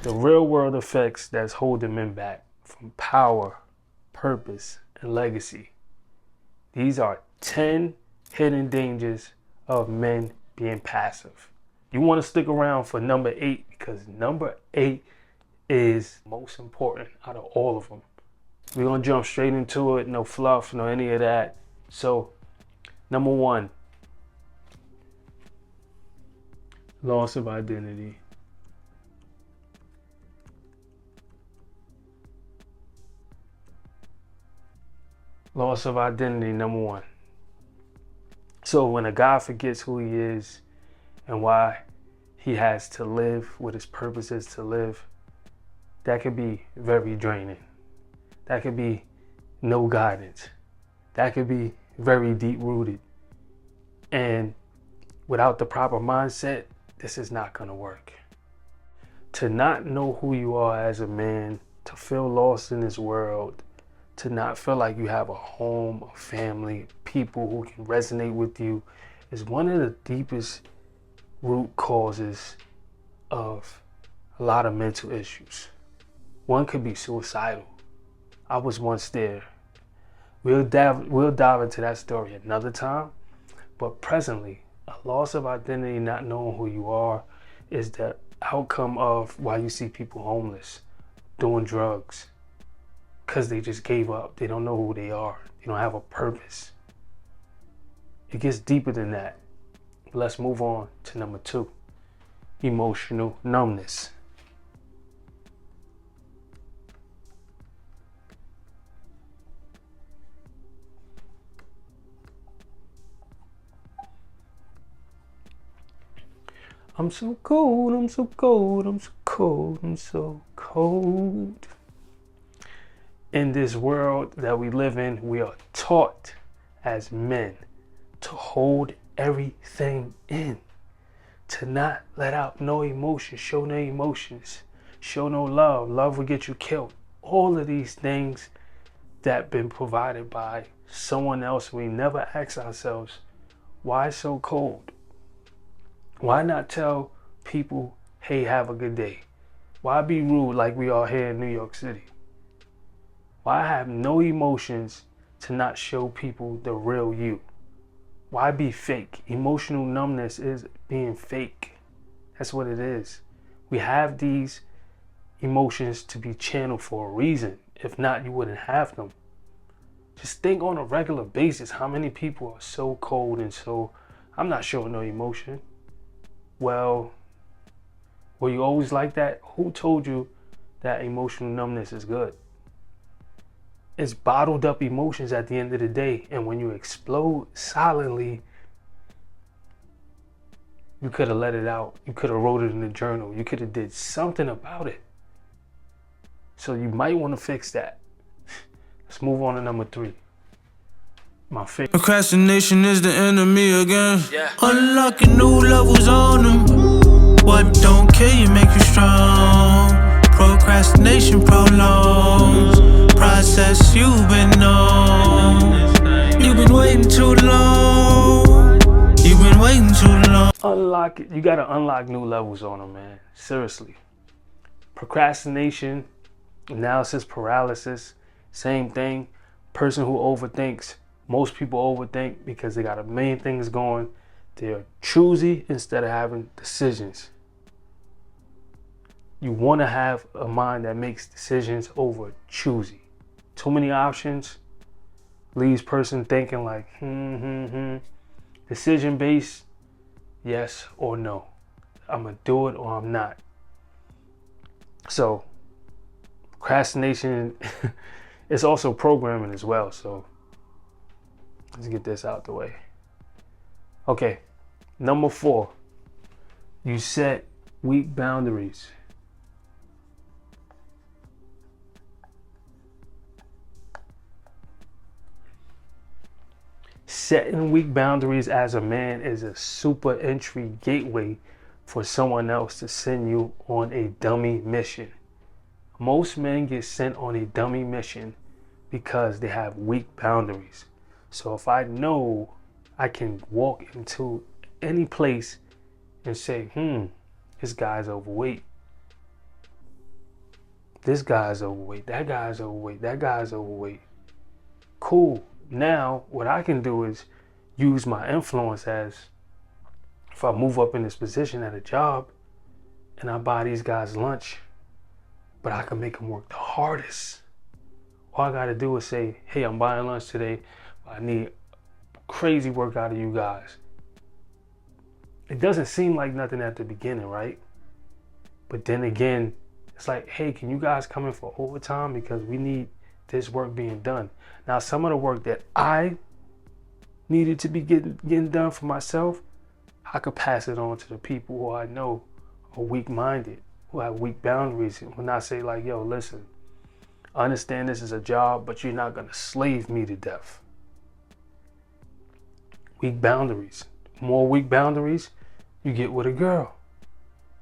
The real world effects that's holding men back from power, purpose, and legacy. These are 10 hidden dangers of men being passive. You want to stick around for number 8 because number 8 is most important out of all of them. We're going to jump straight into it. No fluff, no any of that. So, number 1, loss of identity. Loss of identity, number 1. So when a guy forgets who he is and why he has to live, what his purpose is to live, that could be very draining. That could be no guidance. That could be very deep rooted. And without the proper mindset, this is not going to work. To not know who you are as a man, to feel lost in this world, to not feel like you have a home, a family, people who can resonate with you is one of the deepest root causes of a lot of mental issues. One could be suicidal. I was once there. We'll dive into that story another time, but presently, a loss of identity, not knowing who you are, is the outcome of why you see people homeless, doing drugs, because they just gave up. They don't know who they are. They don't have a purpose. It gets deeper than that. Let's move on to number 2, emotional numbness. I'm so cold, I'm so cold, I'm so cold, I'm so cold. In this world that we live in, we are taught as men to hold everything in, to not let out no emotions, show no emotions, show no love. Love will get you killed. All of these things that been provided by someone else. We never ask ourselves, why so cold? Why not tell people, hey, have a good day? Why be rude like we are here in New York City? Why have no emotions to not show people the real you? Why be fake? Emotional numbness is being fake. That's what it is. We have these emotions to be channeled for a reason. If not, you wouldn't have them. Just think on a regular basis how many people are so cold and so, I'm not showing no emotion. Well, were you always like that? Who told you that emotional numbness is good? It's bottled up emotions at the end of the day. And when you explode silently, you could have let it out. You could have wrote it in a journal. You could have did something about it. So you might want to fix that. Let's move on to number 3. My favorite. Procrastination is the enemy again. Yeah. Unlocking new levels on them. What don't kill you make you strong. Procrastination prolongs. Process you've been on. You've been waiting too long. You've been waiting too long. Unlock it. You gotta unlock new levels on them, man. Seriously. Procrastination, analysis paralysis, same thing. Person who overthinks. Most people overthink because they got a million things going. They're choosy instead of having decisions. You want to have a mind that makes decisions over choosy. Too many options leaves person thinking like, Decision based, yes or no. I'm going to do it or I'm not. So, procrastination is also programming as well. So, let's get this out the way. Okay, number 4, you set weak boundaries. Setting weak boundaries as a man is a super entry gateway for someone else to send you on a dummy mission. Most men get sent on a dummy mission because they have weak boundaries. So if I know I can walk into any place and say, this guy's overweight, this guy's overweight, that guy's overweight, that guy's overweight. Cool. Now, what I can do is use my influence as, if I move up in this position at a job and I buy these guys lunch, but I can make them work the hardest. All I gotta do is say, hey, I'm buying lunch today, but I need crazy work out of you guys. It doesn't seem like nothing at the beginning, right? But then again, it's like, hey, can you guys come in for overtime because we need this work being done. Now, some of the work that I needed to be getting done for myself, I could pass it on to the people who I know are weak-minded, who have weak boundaries. When I say like, yo, listen, I understand this is a job, but you're not gonna slave me to death. Weak boundaries. More weak boundaries, you get with a girl.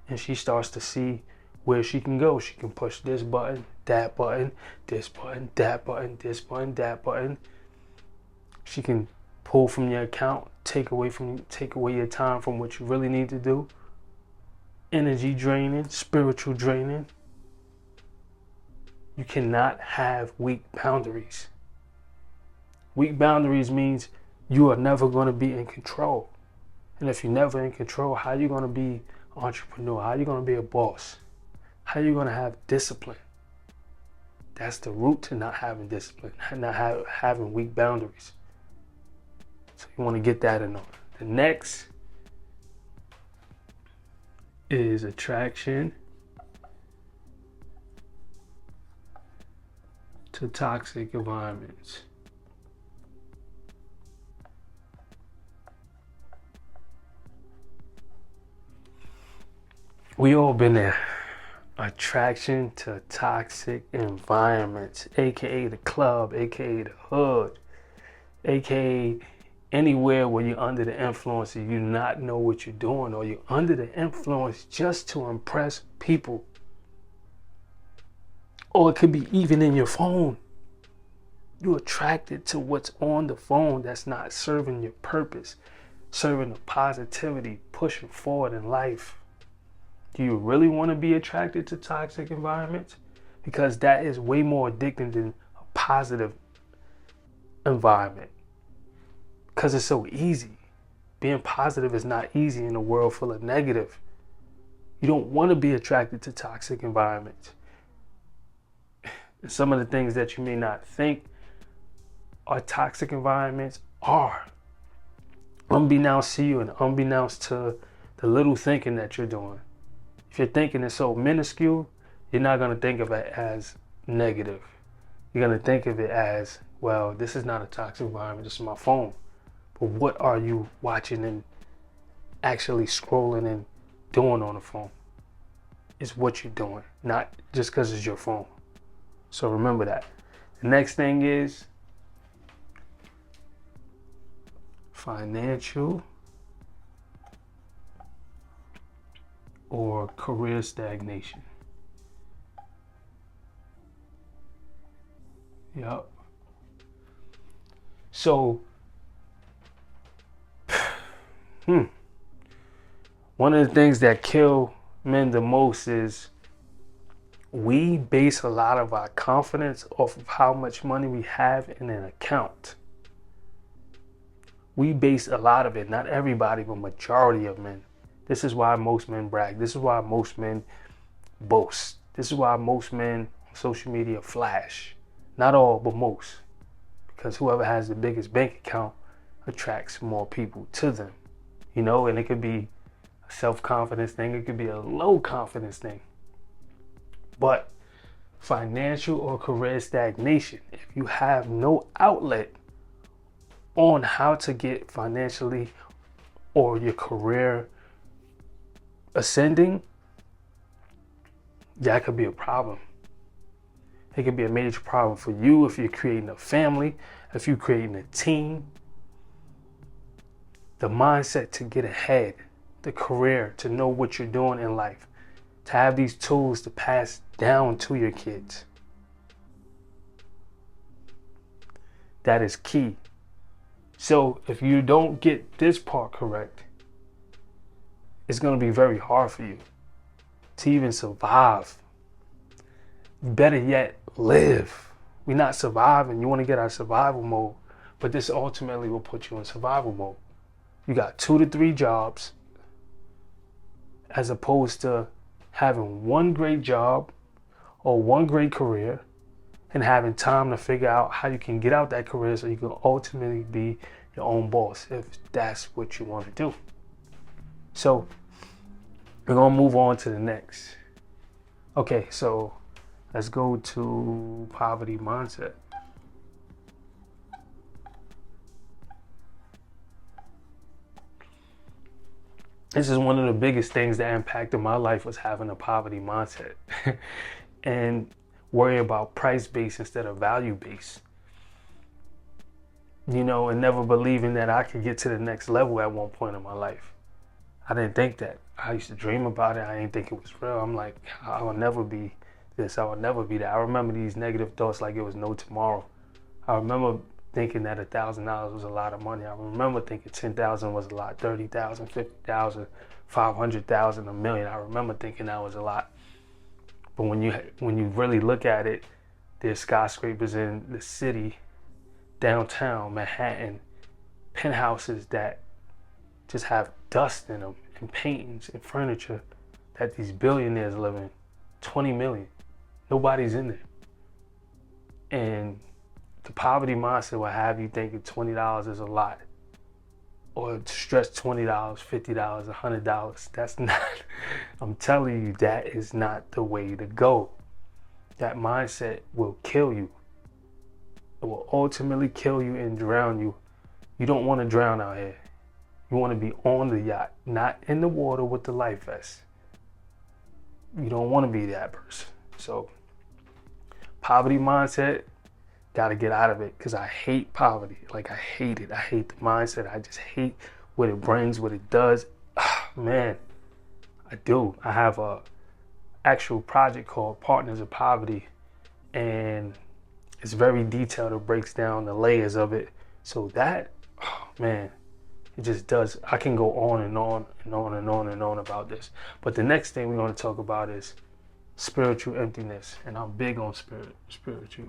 And she starts to see where she can go. She can push this button, that button, this button, that button, this button, that button. She can pull from your account, take away your time from what you really need to do. Energy draining, spiritual draining. You cannot have weak boundaries. Weak boundaries means you are never going to be in control. And if you're never in control, how are you going to be an entrepreneur? How are you going to be a boss? How are you going to have discipline? That's the root to not having discipline, not having weak boundaries. So you want to get that in order. The next is attraction to toxic environments. We all been there. Attraction to toxic environments, aka the club, aka the hood, aka anywhere where you're under the influence and you not know what you're doing, or you're under the influence just to impress people. Or it could be even in your phone. You're attracted to what's on the phone that's not serving your purpose, serving the positivity, pushing forward in life. Do you really want to be attracted to toxic environments? Because that is way more addicting than a positive environment. Because it's so easy. Being positive is not easy in a world full of negative. You don't want to be attracted to toxic environments. And some of the things that you may not think are toxic environments are. Unbeknownst to you and unbeknownst to the little thinking that you're doing. If you're thinking it's so minuscule, you're not going to think of it as negative. You're going to think of it as, well, this is not a toxic environment, this is my phone. But what are you watching and actually scrolling and doing on the phone? It's what you're doing, not just because it's your phone. So remember that. The next thing is financial or career stagnation. Yep. So, one of the things that kill men the most is we base a lot of our confidence off of how much money we have in an account. We base a lot of it, not everybody, but majority of men. This is why most men brag. This is why most men boast. This is why most men on social media flash. Not all, but most. Because whoever has the biggest bank account attracts more people to them. You know, and it could be a self-confidence thing. It could be a low confidence thing. But financial or career stagnation, if you have no outlet on how to get financially or your career ascending, that could be a problem. It could be a major problem for you if you're creating a family, if you're creating a team. The mindset to get ahead, the career, to know what you're doing in life, to have these tools to pass down to your kids. That is key. So if you don't get this part correct, it's going to be very hard for you to even survive Better yet, live. We're not surviving. You want to get out of survival mode, but this ultimately will put you in survival mode. You got 2 to 3 jobs as opposed to having one great job or one great career and having time to figure out how you can get out that career so you can ultimately be your own boss if that's what you want to do. So we're going to move on to the next. Okay, so let's go to poverty mindset. This is one of the biggest things that impacted my life, was having a poverty mindset and worrying about price base instead of value base. You know, and never believing that I could get to the next level at one point in my life. I didn't think that. I used to dream about it. I didn't think it was real. I'm like, I will never be this. I will never be that. I remember these negative thoughts like it was no tomorrow. I remember thinking that $1,000 was a lot of money. I remember thinking 10,000 was a lot, 30,000, 50,000, 500,000, $1 million. I remember thinking that was a lot. But when you really look at it, there's skyscrapers in the city, downtown Manhattan, penthouses that just have dust in them, and paintings and furniture that these billionaires live in. 20 million. Nobody's in there. And the poverty mindset will have you thinking $20 is a lot. Or stretch $20, $50, $100. That's not, I'm telling you, that is not the way to go. That mindset will kill you. It will ultimately kill you and drown you. You don't want to drown out here. You want to be on the yacht, not in the water with the life vest. You don't want to be that person. So, poverty mindset, got to get out of it, because I hate poverty. Like, I hate it. I hate the mindset. I just hate what it brings, what it does. Man, I do. I have a actual project called Partners of Poverty, and it's very detailed. It breaks down the layers of it. So that, man, it just does. I can go on and on and on and on and on about this. But the next thing we're going to talk about is spiritual emptiness. And I'm big on spiritual.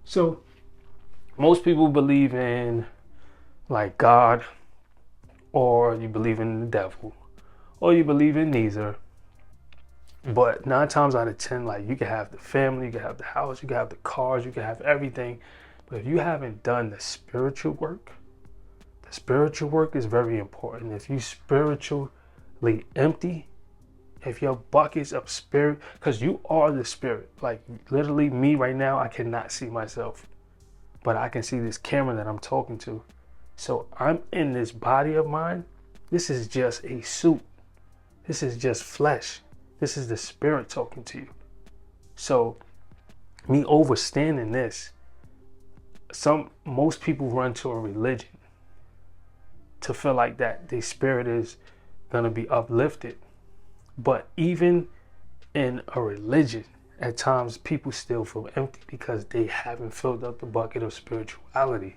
So most people believe in like God, or you believe in the devil, or you believe in neither. But 9 times out of 10, like, you can have the family, you can have the house, you can have the cars, you can have everything. But if you haven't done the spiritual work is very important. If you spiritually empty, if your buckets of spirit, because you are the spirit. Like, literally me right now, I cannot see myself, but I can see this camera that I'm talking to. So I'm in this body of mine. This is just a suit. This is just flesh. This is the spirit talking to you. So me overstanding this, most people run to a religion to feel like that their spirit is gonna be uplifted. But even in a religion, at times people still feel empty because they haven't filled up the bucket of spirituality.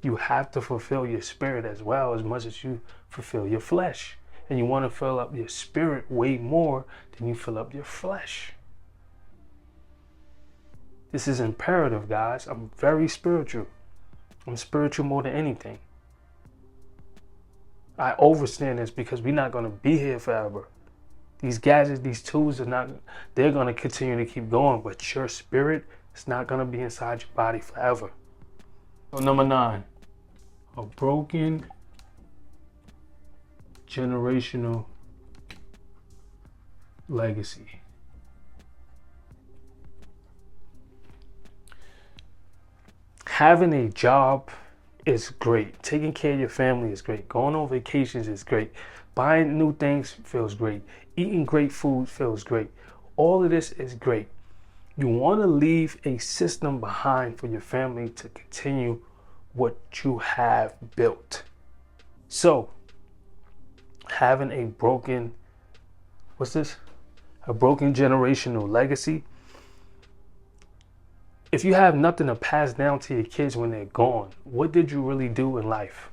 You have to fulfill your spirit as well, as much as you fulfill your flesh. And you want to fill up your spirit way more than you fill up your flesh. This is imperative, guys. I'm very spiritual. I'm spiritual more than anything. I overstand this because we're not going to be here forever. These gadgets, these tools they're going to continue to keep going, but your spirit is not going to be inside your body forever. So number 9, a broken generational legacy. Having a job is great. Taking care of your family is great. Going on vacations is great. Buying new things feels great. Eating great food feels great. All of this is great. You want to leave a system behind for your family to continue what you have built. So, having a broken generational legacy. If you have nothing to pass down to your kids when they're gone, what did you really do in life?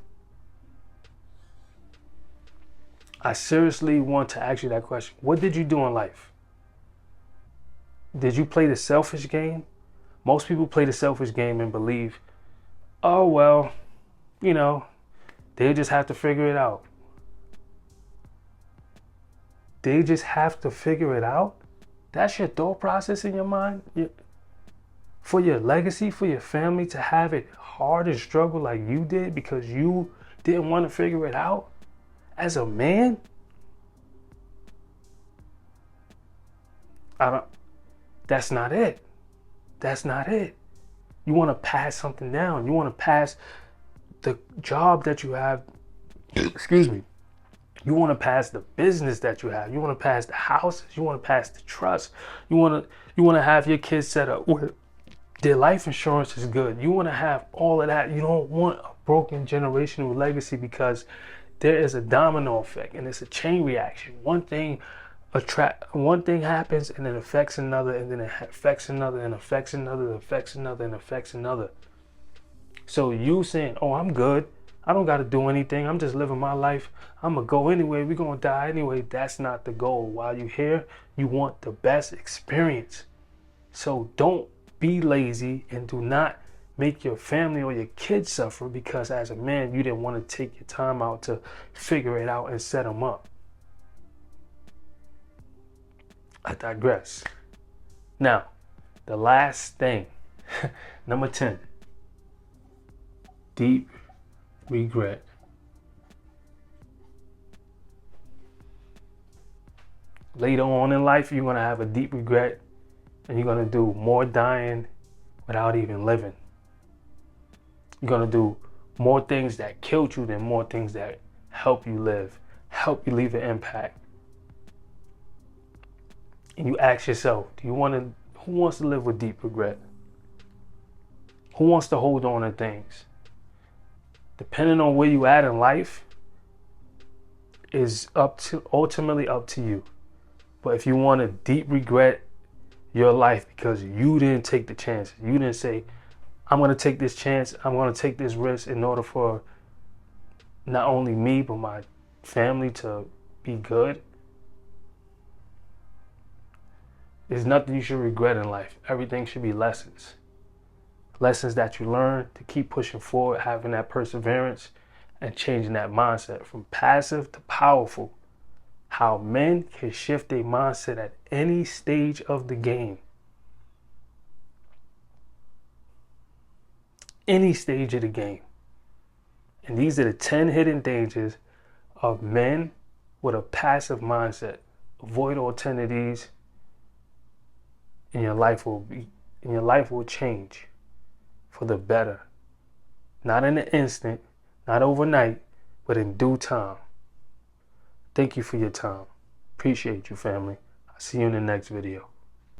I seriously want to ask you that question. What did you do in life? Did you play the selfish game? Most people play the selfish game and believe, oh, well, you know, they just have to figure it out. They just have to figure it out? That's your thought process in your mind? For your legacy, for your family to have it hard and struggle like you did because you didn't want to figure it out? As a man? That's not it. That's not it. You want to pass something down. You want to pass the job that you have. Excuse me. You want to pass the business that you have. You want to pass the houses. You want to pass the trust. You want to have your kids set up where their life insurance is good. You want to have all of that. You don't want a broken generational legacy because there is a domino effect and it's a chain reaction. One thing happens and it affects another, and then it affects another and affects another, and affects another and affects another. So you saying, oh, I'm good, I don't got to do anything, I'm just living my life, I'm gonna go anyway, we're gonna die anyway. That's not the goal. While you're here, you want the best experience. So don't be lazy and do not make your family or your kids suffer because as a man you didn't want to take your time out to figure it out and set them up. I digress. Now, the last thing, number 10, deep regret. Later on in life, you're going to have a deep regret and you're going to do more dying without even living. You're going to do more things that killed you than more things that help you live, help you leave an impact. And you ask yourself, who wants to live with deep regret? Who wants to hold on to things? Depending on where you at in life is ultimately up to you. But if you want to deep regret your life because you didn't take the chance, you didn't say, I'm going to take this chance, I'm going to take this risk in order for not only me, but my family to be good, there's nothing you should regret in life. Everything should be lessons. Lessons that you learn to keep pushing forward, having that perseverance and changing that mindset from passive to powerful. How men can shift their mindset at any stage of the game. Any stage of the game. And these are the 10 hidden dangers of men with a passive mindset. Avoid all 10 of these and your life will change for the better. Not in an instant, not overnight, but in due time. Thank you for your time. Appreciate you, family. I'll see you in the next video.